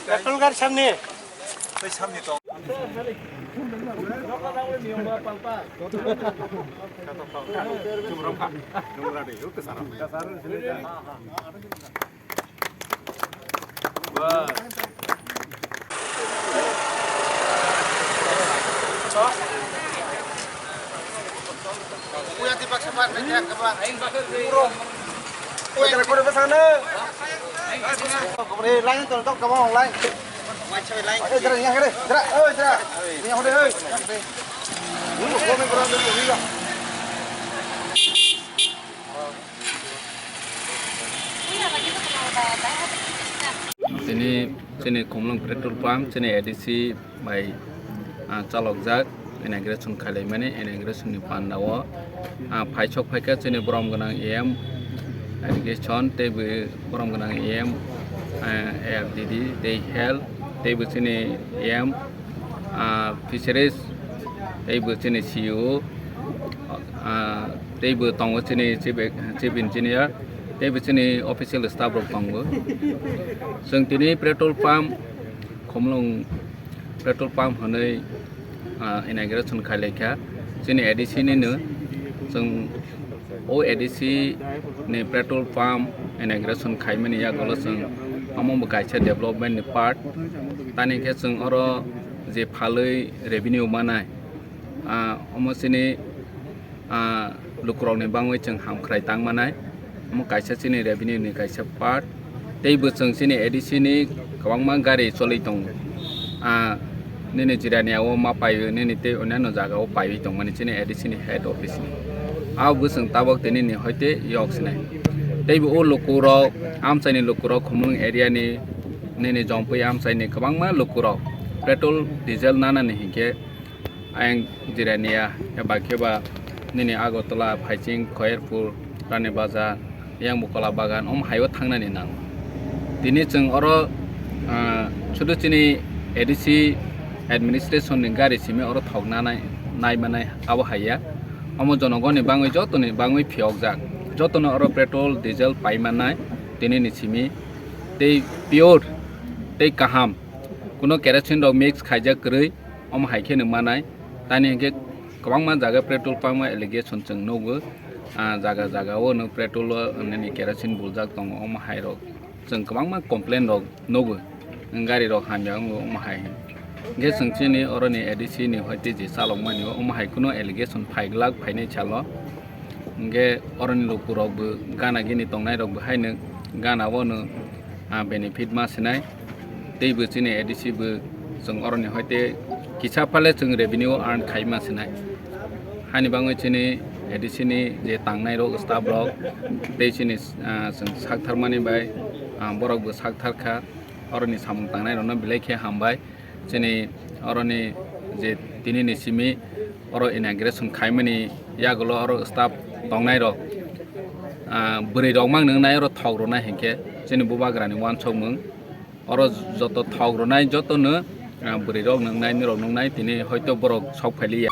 Petrol gar samne. Samne to. Punya tipak semat banyak kebang. Kita record ke sana. Kemudian lain tuh untuk kebang lain. Macam lain. Eh, jalan yang kiri. Jalan, jalan. Ini yang udah, Ini gua main berang dulu juga. Sini Khumulwng petrol pump sini edisi by calok jak inauguration kali mana inauguration di Pandawa paicok paika sini borom ganang em irrigation tebu borom ganang em FDD they hell tebu sini em fisheries tebu sini CEO tebu tongo sini chief engineer tebu sini official staff rok tongo जों दिनै petrol pump Khumulwng petrol pump होनै इनागुरेसन खालायखा जोंनि एडिसि निनो जों ओ एडिसि नि petrol pump inauguration खायमानि आगोल जों अमम गायसा डेभलपमेन्ट नि पार्ट तानिखे जों अर जे फालै रेभिनिउ मानाय अमसिनि लुक्रनि बाङै जों हामख्राय तांमानाय अम गायसा सिनि रेभिनिउ नि गायसा पार्ट Teibu जों sini edisi ni kawangma gari solid dong. Nini jirani awo ma payu nini te onano jaga o payu dong mani sini edisi ni head office ni. Awu buseng tabok te nini hoite yok sini. Teibu o lukuro amsai ni lukuro Khumulwng area ni nini jompai amsai ni kawangma lukuro. Petrol diesel nana ni hingke ayang jirani ya bakeba nini Agotala Phaicing Khairpur Rani Bazar yang Bukola Bagan hayo thangna ni nang. Dini जों अरो सुदु चिनि ADC administration नि गारि सिमे अरो थगना नाय मानाय आबो हाया अमो जनगणनि बाङै जतनि बाङै फियगजाक जतनो अरो पेट्रोल डिजेल पाइमानाय दिनि नि सिमी दै पियर दै काहाम कुनो केरोसिन रक मिक्स खाइजा गरै अमो हाइखे न मानाय तानि के गोबां मा जागा पेट्रोल पाम्प एलिगेशन जों नोगो जागा जागाओ न पेट्रोल नि केरोसिन बुलजाक दङ अमो हाइरक जों गोबां मा कमप्लेन रक नोगो गारि रक हामियाव अमो हाइ गे जोंथिनि अरनि एडिसि नि हयते जे सालक मानि अमो हाइ कुनो एलिगेशन फाइगलाक फाइनाय चालो गे अरनि लुकुरबो गाना गिनि तंनाय रकबो हायनो गानावो न बेनिफिट मासिनाय दैबो चिनि एडिसि बो जों अरनि हयते किसा फाले जों रेभिनिउ आर्न खाइ मासिनाय हानि बाङै चिनि एडिसि नि जे तांनाय रक स्टाफ रक दै चिनि जों साकथारमानि बाय बरकबो साकथारखा अरनि सामुं तांनाय रनो बिलाइखे हामबाय चिनि अरनि जे दिनिनि सिमी अर इनागुरेशन खाइमानि यागोल अर स्टाफ तंनाय रक बोरै रक मां नोंनाय अर थग्रनाय हेंखे चिनि बुबाग्रानि वानसौमों अर जत थग्रनाय जतनो बोरै रक नोंनाय दिनै हयतो बरक सक फाइलिया